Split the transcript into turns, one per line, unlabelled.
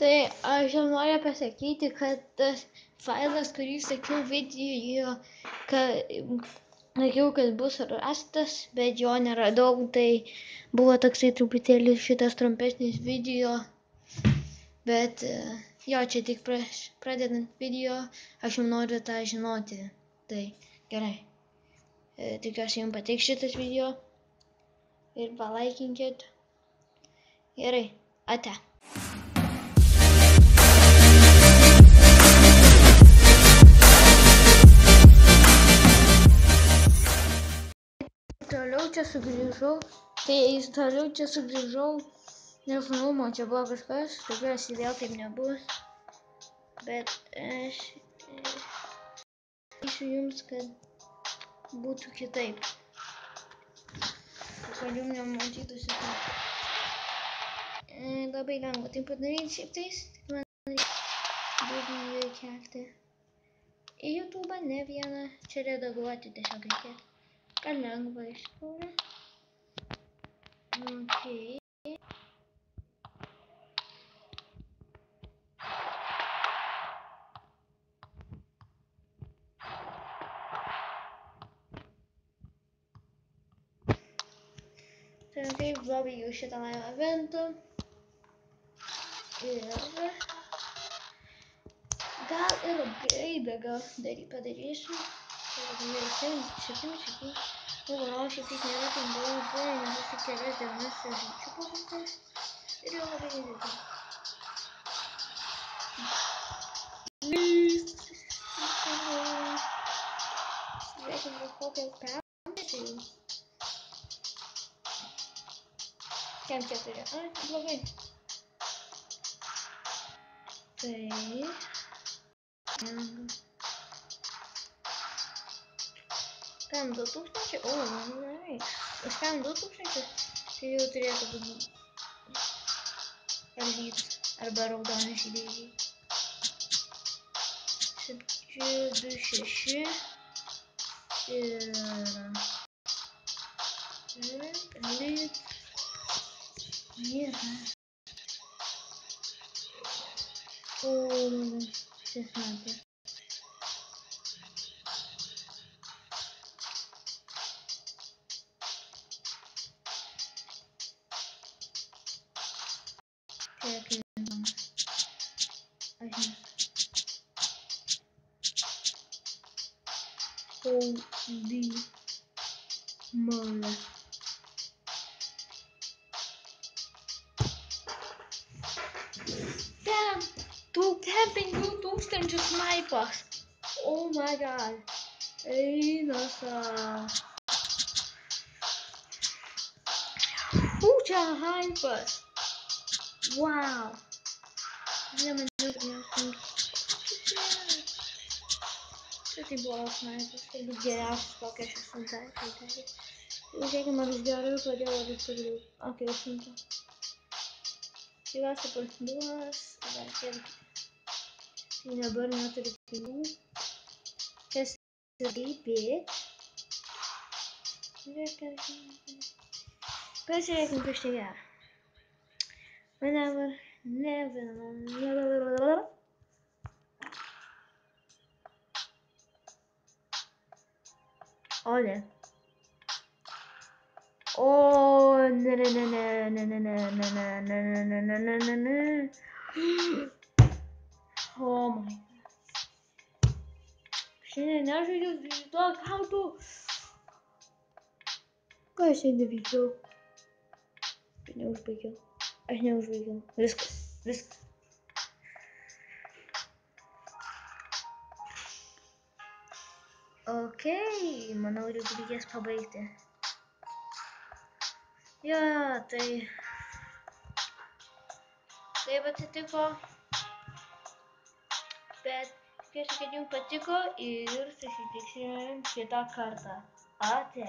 Tai aš jau noriu pasakyti, kad tas failas, kurį sakiau video, sakiau, kad bus rastas, bet jo neradau, tai buvo toksai truputėlį šitas trumpesnis video, bet jo, čia tik pradedant video, aš jau noriu tą žinoti, tai gerai. Tikiuosi jums patiks šitas video ir palaikinkit. Gerai, ate. Toliau čia sugrįžau, nes filmo čia buvo kažkas, tikiuosi vėl taip nebus, bet aš sakysiu jums, kad būtų kitaip, kad jums nematytųsi taip. Labai lengva tai padaryti šiaip tais, tik man reikia įkelti į YouTube, ne vieną, čia redaguoti tiesiog reikia. Ką lengva iš tikrųjų. Okay. Tai kaip pabaigiau šitą live eventą. Ir gal ir greidą padarysiu. Gal šiaip tik nėra taip blogai, nes aš tik kelias dienas žaidžiu po viskas. Ir jau labai greitai. Žiūrėkime, kokią permėčiau. Kem 4. Ai, blogai. Tai... Kam 2000? O, nice. Aš kam 2000? Tai jau turėtų būti eldyt arba raudonis įdėjai. 726 ir eldyt nėra. O, šis metas. Holy moly. Damn! 5000 snipers! Oh my god! Eina sau. Čia hypas! Wow! Nemaniau, kad čia tai buvo snipers, tai bus geriausias, kokią aš esu daręs. Žiūrėkime, man vis gerai, kodėl aš padariau. Ok, 100. Tikiuosi parduos, dar kelkite. Tai dabar neturiu pinigų. Kas tai, bitch? Pasižiūrėkim, kas čia gera. Never. O ne. O ne. Oh my god. Šiandien nežaidžiau to akautų. Ką aš šiandien veikiau? Neužbaigiau. Aš neužbaigiau. Viskas. Ok, manau, reikės pabaigti. Jo, tai... Taip atsitiko. Bet tikiuosi, kad jums patiko ir susitiksim kitą kartą. Ate.